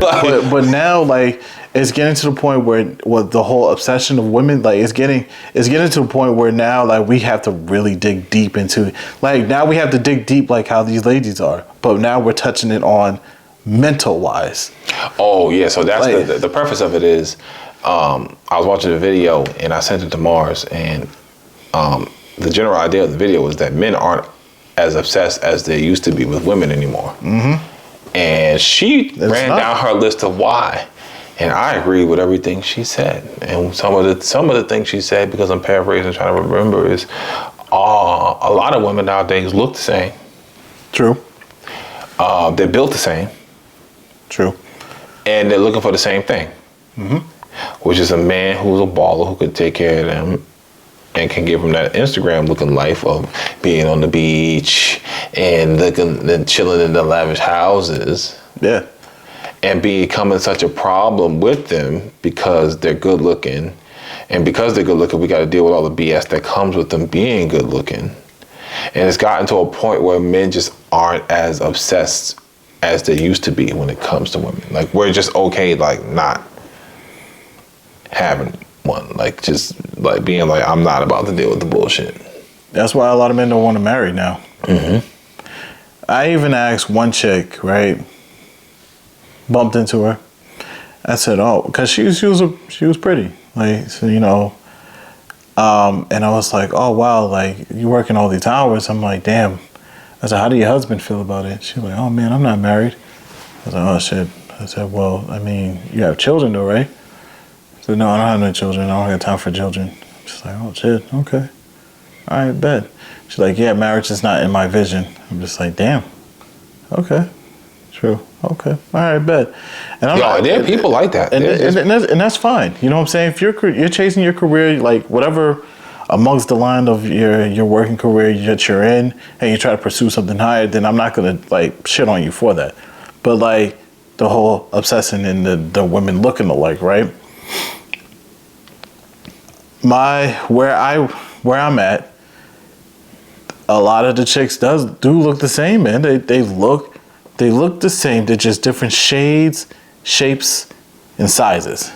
but now like it's getting to the point where the whole obsession of women, like it's getting to the point where now like we have to really dig deep into it. Like now we have to dig deep like how these ladies are, but now we're touching it on mental wise. Oh yeah, so that's like, the purpose of it is I was watching a video and I sent it to Mars, and the general idea of the video was that men aren't as obsessed as they used to be with women anymore. And she ran down her list of why, and I agree with everything she said. And some of the things she said, because I'm paraphrasing, trying to remember, is a lot of women nowadays look the same. True. They're built the same. True. And they're looking for the same thing, which is a man who's a baller who could take care of them and can give them that Instagram looking life of being on the beach and chilling in the lavish houses. Yeah. And becoming such a problem with them because they're good looking. And because they're good looking, we got to deal with all the BS that comes with them being good looking. And it's gotten to a point where men just aren't as obsessed as they used to be when it comes to women. Like we're just okay, like not having one, like just like being like, I'm not about to deal with the bullshit. That's why a lot of men don't want to marry now. I even asked one chick, right? Bumped into her. I said, "Oh," because she was pretty, like, so, you know. And I was like, "Oh wow, like you working all these hours." I'm like, "Damn." I said, "How do your husband feel about it?" She's like, "Oh man, I'm not married." I was like, "Oh shit." I said, "Well, I mean, you have children though, right?" I said, "No, I don't have no children. I don't have time for children." She's like, "Oh shit, okay. All right, bet." She's like, "Yeah, marriage is not in my vision." I'm just like, "Damn. Okay. True. Okay. All right, bet." And I'm there are people like that. And that's fine. You know what I'm saying? If you're chasing your career, like whatever amongst the line of your working career that you're in, and you try to pursue something higher, then I'm not gonna like shit on you for that. But like the whole obsession and the women looking alike, right? Where I'm at, a lot of the chicks do look the same, man. They look the same. They're just different shades, shapes, and sizes.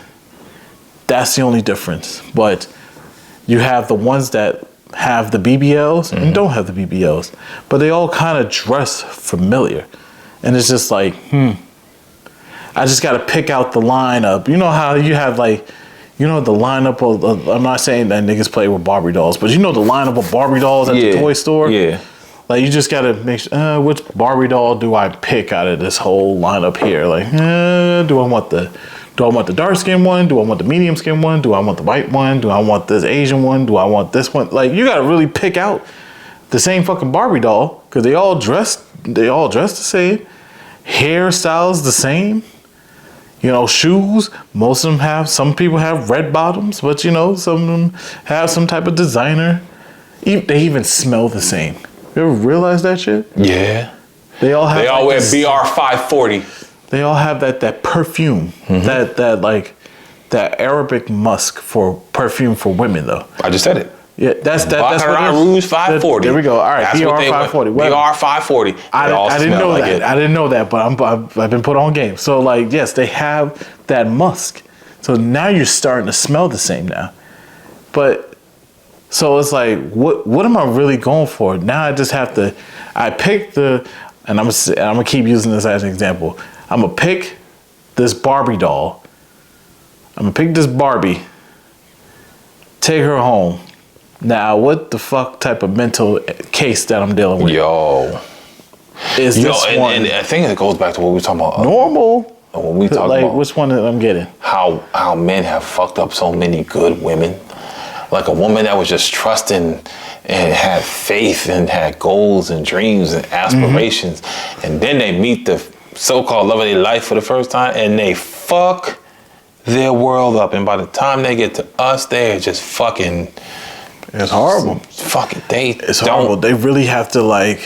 That's the only difference. But you have the ones that have the BBLs and don't have the BBLs, but they all kind of dress familiar, and it's just like, I just got to pick out the lineup. You know how you have like, you know the lineup of, I'm not saying that niggas play with Barbie dolls, but you know the lineup of Barbie dolls at the toy store? Yeah. Like you just gotta make sure, which Barbie doll do I pick out of this whole lineup here? Like, do I want the dark skin one? Do I want the medium skin one? Do I want the white one? Do I want this Asian one? Do I want this one? Like you gotta really pick out the same fucking Barbie doll, because they all dress the same, hairstyles the same. You know, shoes, most of them some people have red bottoms, but you know, some of them have some type of designer. They even smell the same. You ever realize that shit? Yeah. They all wear BR 540. They all have that perfume, that Arabic musk for perfume for women though. I just said it. Yeah, that's Baccarat Rouge 540. There we go. All right, that's BR 540. BR 540. I didn't know that. I didn't know that, but I've been put on game. So like, yes, they have that musk. So now you're starting to smell the same now. But so it's like, what am I really going for? Now I just have to. I pick and I'm gonna keep using this as an example. I'm gonna pick this Barbie doll. I'm gonna pick this Barbie. Take her home. Now, what the fuck type of mental case that I'm dealing with? Is this one? And I think it goes back to what we were talking about. Normal. When we talk about which one that I'm getting? How men have fucked up so many good women. Like a woman that was just trusting and had faith and had goals and dreams and aspirations. And then they meet the so-called love of their life for the first time and they fuck their world up. And by the time they get to us, they're just fucking... It's horrible. It's horrible. They really have to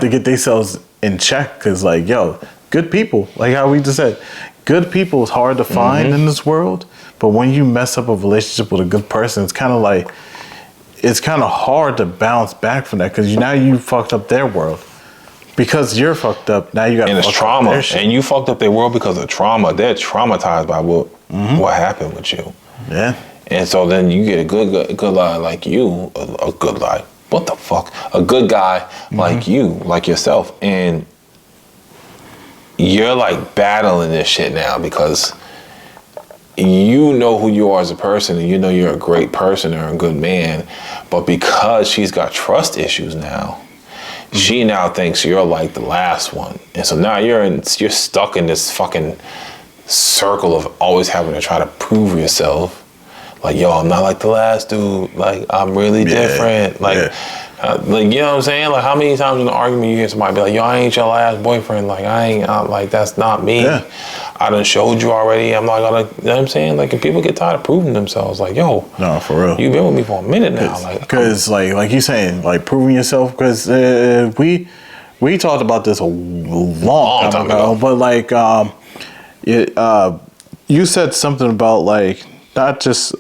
get themselves in check, because like, yo, good people, like how we just said, good people is hard to find in this world. But when you mess up a relationship with a good person, it's kind of hard to bounce back from that, because now you fucked up their world. Because you're fucked up. Now you got And it's trauma. And you fucked up their world because of trauma. They're traumatized by what happened with you. Yeah. And so then you get a good guy like you, a good guy. What the fuck? A good guy like you, like yourself. And you're like battling this shit now because you know who you are as a person and you know you're a great person or a good man. But because she's got trust issues now, she now thinks you're like the last one. And so now you're stuck in this fucking circle of always having to try to prove yourself. Like, yo, I'm not like the last dude. Like, I'm really different. Like, like, you know what I'm saying? Like, how many times in an argument you hear somebody be like, yo, I ain't your last boyfriend. Like, like, that's not me. Yeah. I done showed you already. I'm not gonna, you know what I'm saying? Like, and people get tired of proving themselves. Like, yo, no, for real. You've been with me for a minute now. Because, like you saying, like, proving yourself. Because we talked about this a long time ago. But, like, you said something about, like, not just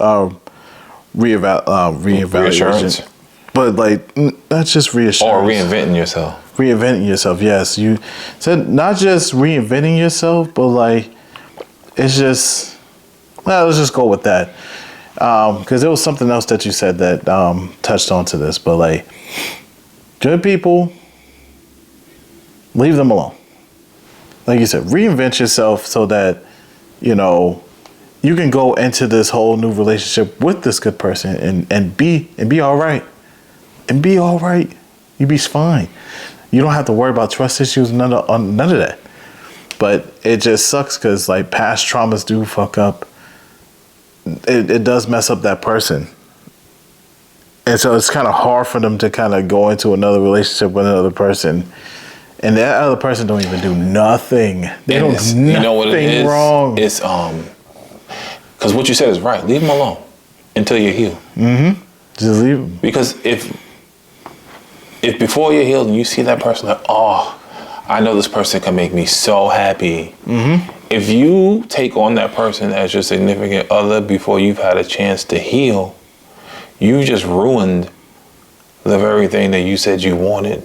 reevaluation, but like not just reassurance. Or reinventing yourself. Reinventing yourself, yes. You said not just reinventing yourself, but like it's just, well, let's just go with that. Because there was something else that you said that touched onto this, but like good people, leave them alone. Like you said, reinvent yourself so that, you know, you can go into this whole new relationship with this good person and be all right. And be all right. You be fine. You don't have to worry about trust issues, none of that. But it just sucks because like past traumas do fuck up. It does mess up that person. And so it's kind of hard for them to kind of go into another relationship with another person. And that other person don't even do nothing. They don't do nothing, you know what it is? Wrong. It's because what you said is right. Leave them alone until you're healed. Mm-hmm. Just leave them. Because if before you're healed and you see that person like, oh, I know this person can make me so happy. Mm-hmm. If you take on that person as your significant other before you've had a chance to heal, you just ruined the very thing that you said you wanted.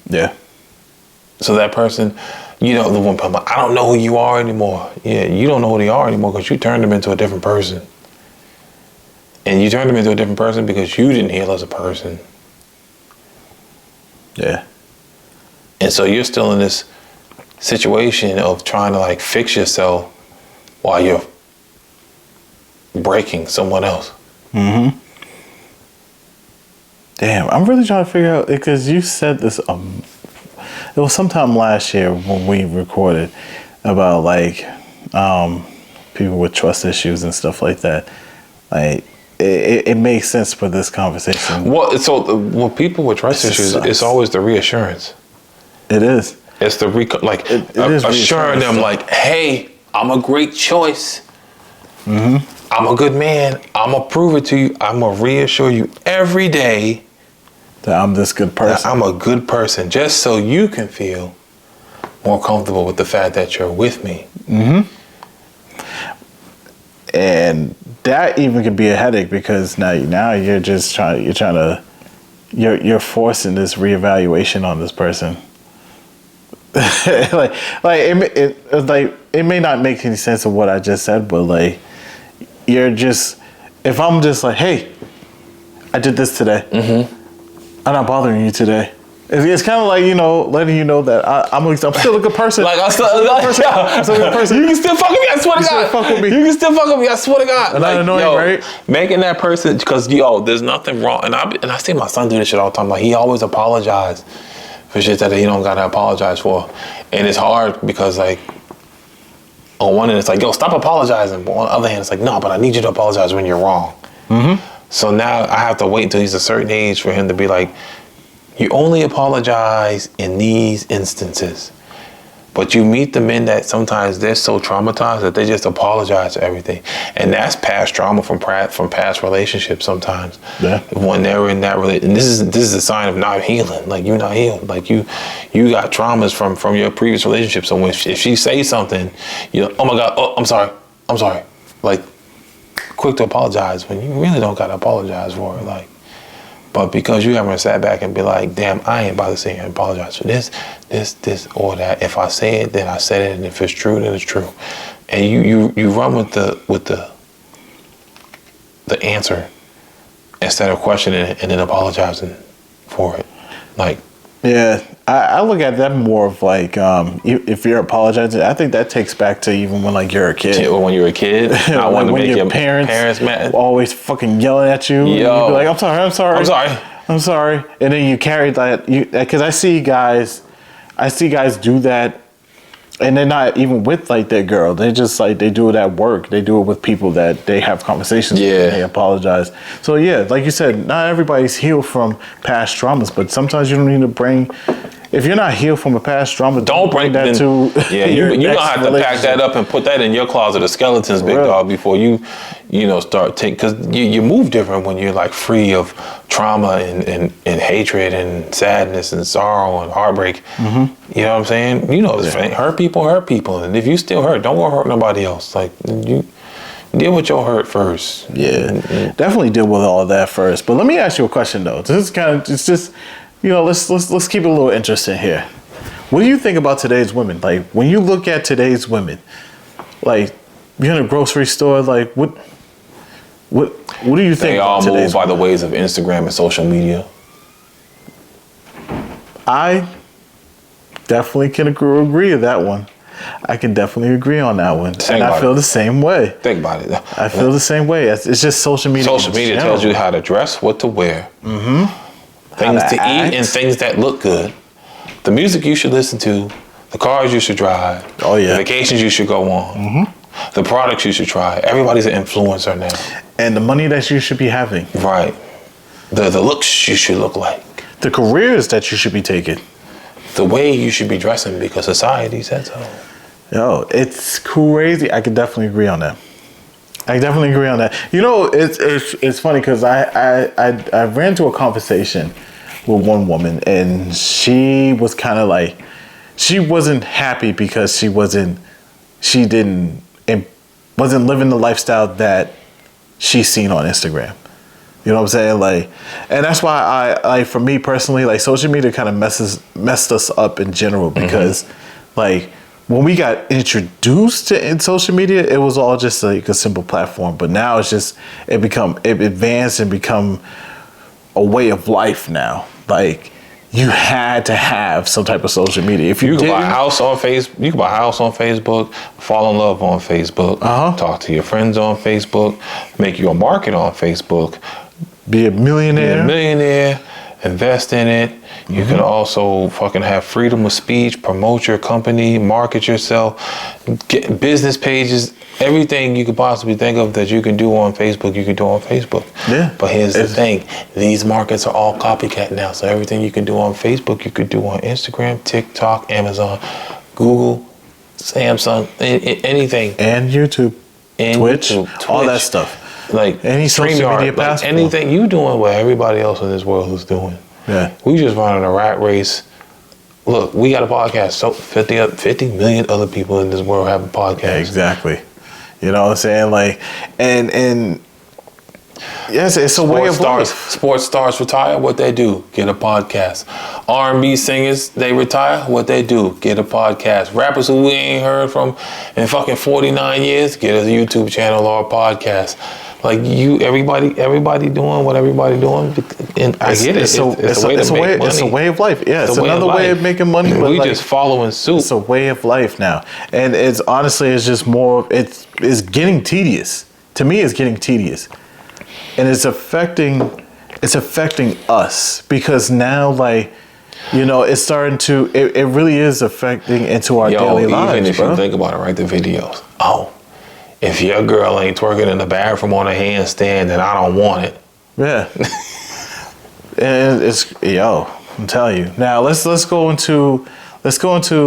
Yeah. So that person, you know, the one person, I don't know who you are anymore. Yeah, you don't know who they are anymore because you turned them into a different person. And you turned them into a different person because you didn't heal as a person. Yeah. And so you're still in this situation of trying to like fix yourself while you're breaking someone else. Mm-hmm. Damn, I'm really trying to figure out, because you said this, it was sometime last year when we recorded about like people with trust issues and stuff like that. Like it makes sense for this conversation. Well, so people with trust issues, it's always the reassurance. It is. It's the assuring them like, hey, I'm a great choice. Mm-hmm. I'm a good man. I'm gonna prove it to you. I'm gonna reassure you every day that I'm this good person. I'm a good person, just so you can feel more comfortable with the fact that you're with me. Mm-hmm. And that even could be a headache because now you're just you're forcing this reevaluation on this person. it may not make any sense of what I just said, but like if I'm just like, hey, I did this today. Mm-hmm. I'm not bothering you today. It's kind of like, you know, letting you know that I'm still a good person. I'm still a good person. You can still fuck with me, I swear to God. You can still fuck with me, I swear to God. Like, annoying, right? Making that person, because, there's nothing wrong. And I see my son do this shit all the time. Like, he always apologizes for shit that he don't got to apologize for. And it's hard because, like, on one end, it's like, yo, stop apologizing. But on the other hand, it's like, no, but I need you to apologize when you're wrong. Mm-hmm. So now I have to wait until he's a certain age for him to be like, you only apologize in these instances. But you meet the men that sometimes they're so traumatized that they just apologize for everything. And that's past trauma from past relationships sometimes. Yeah. When they're in that relationship. And this is a sign of not healing. Like, you're not healed. Like, you got traumas from your previous relationship. So if she says something, oh my God, oh, I'm sorry. Like, quick to apologize when you really don't got to apologize for it. Like, But because you haven't sat back and be like, damn, I ain't about to sit here and apologize for this, or that. If I say it, then I said it, and if it's true, then it's true. And you run with the answer instead of questioning it and then apologizing for it. Like, yeah, I look at that more of like, if you're apologizing, I think that takes back to even when like you're a kid. or when you're a kid, I like want to when make your your parents mad. always fucking yelling at you. And you'd be like, I'm sorry. And then you carry that, because I see guys do that, and they're not even with like their girl. They just like, they do it at work. They do it with people that they have conversations with, and they apologize. So yeah, like you said, not everybody's healed from past traumas, but sometimes you don't need to bring, if you're not healed from a past trauma, don't bring that to you don't have to pack that up and put that in your closet of skeletons, big dog, before you start taking, because you move different when you're like free of trauma and hatred and sadness and sorrow and heartbreak. You know what I'm saying? This thing, hurt people, and if you still hurt, don't go hurt nobody else. Like, you deal with your hurt first. Definitely deal with all of that first. But let me ask you a question though. This is kind of, it's just, let's keep it a little interesting here. What do you think about today's women? Like, when you look at today's women, like, you're in a grocery store, like, what do you think? They all move by the ways of Instagram and social media. I definitely can agree with that one. I can definitely agree on that one. And I feel the same way. Think about it. I feel the same way. It's just social media. Social media tells you how to dress, what to wear, things to eat, and things that look good. The music you should listen to, the cars you should drive, the vacations you should go on, the products you should try. Everybody's an influencer now. And the money that you should be having. Right. The looks you should look like. The careers that you should be taking. The way you should be dressing because society said so. Yo, it's crazy. I could definitely agree on that. It's funny because I ran into a conversation with one woman, and she was kind of like, she wasn't happy because she wasn't living the lifestyle that she's seen on Instagram. You know what I'm saying? Like, and that's why for me personally, like, social media kind of messed us up in general, because like, when we got introduced to social media, it was all just like a simple platform. But now it's just, it advanced and become a way of life now. Like, you had to have some type of social media. If you can buy a house on Facebook, you can buy a house on Facebook, fall in love on Facebook, talk to your friends on Facebook, make your market on Facebook, be a millionaire, invest in it. You can also fucking have freedom of speech, promote your company, market yourself, get business pages, everything you could possibly think of that you can do on Facebook, you can do on Facebook. Yeah. But here's the thing, these markets are all copycat now. So everything you can do on Facebook, you could do on Instagram, TikTok, Amazon, Google, Samsung, anything. And YouTube, Twitch, all that stuff. Like any social media platform. Anything you doing what everybody else in this world is doing. Yeah. We just running a rat race. Look, we got a podcast. So 50 million other people in this world have a podcast. Yeah, exactly. You know what I'm saying? Like, and yes, it's a way of life. Sports stars retire, what they do? Get a podcast. R&B singers, they retire, what they do? Get a podcast. Rappers who we ain't heard from in fucking 49 years, get a YouTube channel or a podcast. Like, everybody doing what everybody doing, and I get it. It's a way to make money. It's a way of life. Yeah, it's another way of making money. But we just following suit. It's a way of life now, and it's just more. It's getting tedious. To me, it's getting tedious, and it's affecting us, because now, like, it's starting to. It really is affecting into our daily lives. Even if you think about it, right? The videos. If your girl ain't twerking in the bathroom on a handstand, then I don't want it. Yeah. And I'm telling you. Now let's go into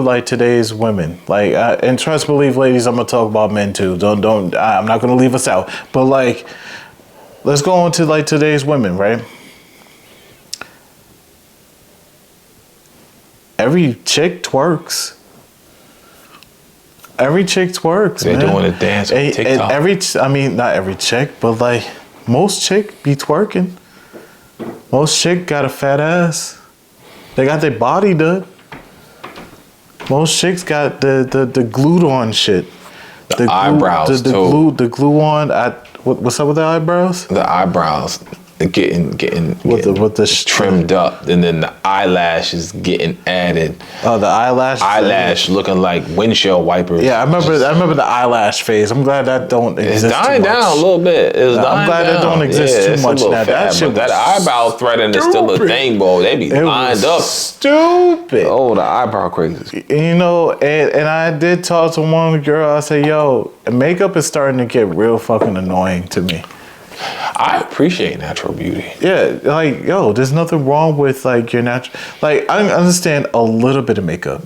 like today's women. Like, and trust, believe, ladies, I'm gonna talk about men too. Don't. I'm not gonna leave us out. But like, let's go into like today's women, right? Every chick twerks. Every chick twerks. They're doing a dance on TikTok. And not every chick, but like most chick be twerking. Most chick got a fat ass. They got their body done. Most chicks got the glued on shit. The eyebrows too. The glue on. What's up with the eyebrows? The eyebrows getting with the trimmed up, and then the eyelashes getting added. Oh, the eyelash looking like windshield wipers. Yeah, I remember the eyelash phase. I'm glad that don't exist. It's dying down a little bit. I'm glad that don't exist too much now. That eyebrow threading is still a thing, bro. They be lined up. Stupid. Oh, the eyebrow crazy. You know, and I did talk to one girl. I said, yo, makeup is starting to get real fucking annoying to me. I appreciate natural beauty. Yeah, like, yo, there's nothing wrong with, like, your natural... Like, I understand a little bit of makeup.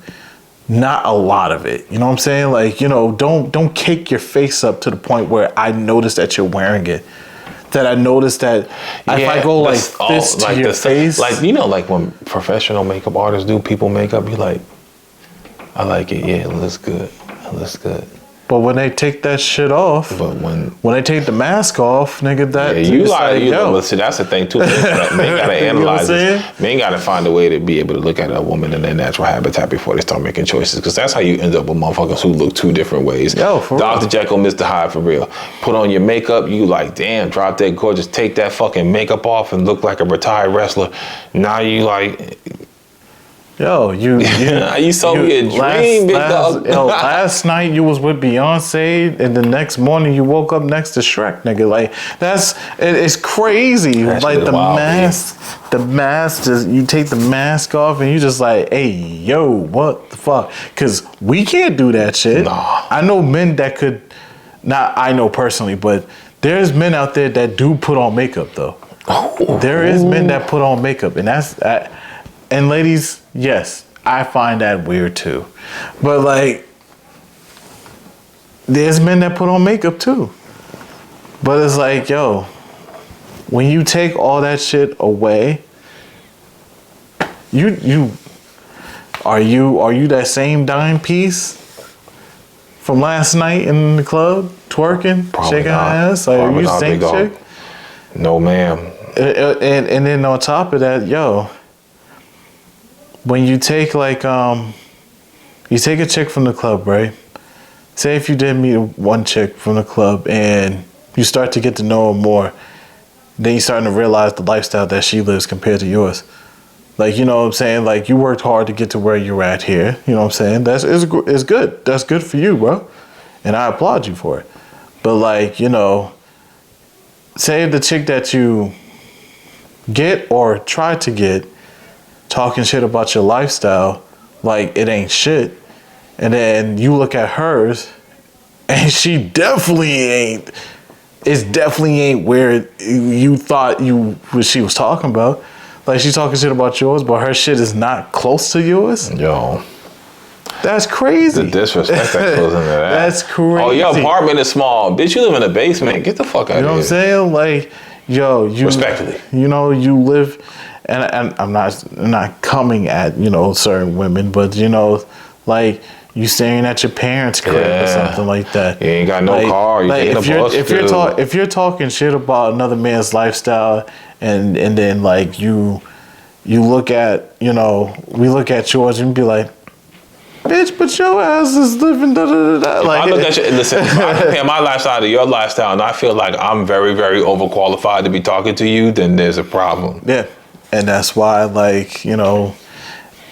Not a lot of it. You know what I'm saying? Like, you know, don't cake your face up to the point where I notice that you're wearing it. That I notice that if I go like this to your face... Like, you know, like when professional makeup artists do people makeup, you like, I like it. Yeah, it looks good. It looks good. But when they take that shit off, when they take the mask off, nigga, that but see, that's the thing too. Men gotta analyze it. Men gotta find a way to be able to look at a woman in their natural habitat before they start making choices. Because that's how you end up with motherfuckers who look two different ways. Yo, for Dr. real. Jekyll, Mr. Hyde, for real. Put on your makeup, you like, damn, drop that gorgeous, take that fucking makeup off and look like a retired wrestler. Now you like... Yo, you sold me a dream, big dog. Yo, last night you was with Beyonce, and the next morning you woke up next to Shrek, nigga. Like it's crazy. That like the wild, mask. Just you take the mask off, and you just like, hey, yo, what the fuck? Because we can't do that shit. Nah. I know men that could. Not I know personally, but there's men out there that do put on makeup though. Oh. There is men that put on makeup, and that's. And ladies, yes, I find that weird too. But like, there's men that put on makeup too. But it's like, yo, when you take all that shit away, you are you that same dime piece from last night in the club, twerking, Probably shaking not. ass? Like, are you the same chick? No, ma'am. And then on top of that, yo, when you take like you take a chick from the club, right? Say if you did meet one chick from the club and you start to get to know her more, then you're starting to realize the lifestyle that she lives compared to yours. Like, you know what I'm saying? Like, you worked hard to get to where you're at here. You know what I'm saying? It's good. That's good for you, bro. And I applaud you for it. But like, you know, say the chick that you get or try to get talking shit about your lifestyle like it ain't shit, and then you look at hers and she definitely ain't where you thought she was talking about. Like, she's talking shit about yours, but her shit is not close to yours. Yo, that's crazy. The disrespect that goes into that. That's crazy. Oh, your apartment is small, bitch. You live in a basement. Get the fuck out of here. You know what I'm saying? Like, yo, you respectfully. You know, you live. And I'm not coming at, you know, certain women, but, you know, like, you staying at your parents' crib or something like that. You ain't got no car. You taking a bus. If you're talking shit about another man's lifestyle, and then like you look at, you know, we look at yours and be like, bitch, but your ass is living da da da da. Like, I look at you, listen, if I compare my lifestyle to your lifestyle, and I feel like I'm very, very overqualified to be talking to you, then there's a problem. Yeah. And that's why, like, you know,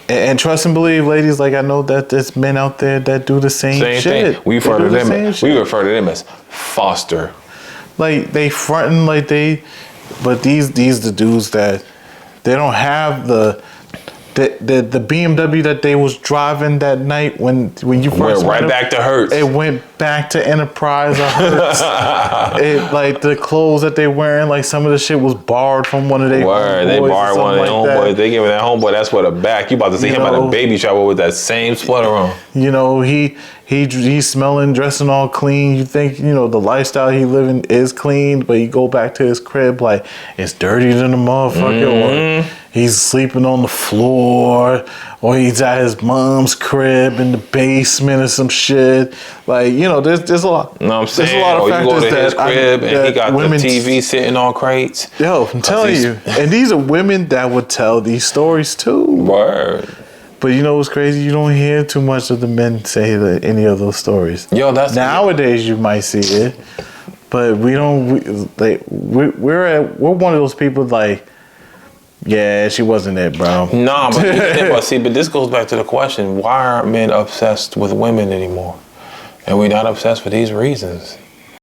and trust and believe, ladies, like, I know that there's men out there that do the same shit. Thing. We refer to them as foster. Like, they fronting like but these the dudes that they don't have the BMW that they was driving that night when you first went right back to Hertz. It went back to Enterprise or Hertz. Like the clothes that they wearing, like some of the shit was borrowed from one of their homeboys. They borrowed one of their homeboys. They giving that homeboy that sweater back. You about to see him at a baby shower with that same sweater on. You know, he he's smelling, dressing all clean. You think, you know, the lifestyle he living is clean, but you go back to his crib like it's dirtier than a motherfucker, or he's sleeping on the floor, or he's at his mom's crib in the basement or some shit. Like, you know, there's a lot. You know what I'm saying? There's a lot of or you go factors to his crib and he got the women- TV sitting on crates. Yo, I'm telling you, and these are women that would tell these stories too. Word. But you know what's crazy? You don't hear too much of the men say any of those stories. Yo, that's Nowadays you might see it, but we don't. We're one of those people like, yeah, she wasn't it, bro. Nah, but this goes back to the question: why aren't men obsessed with women anymore? And we're not obsessed for these reasons.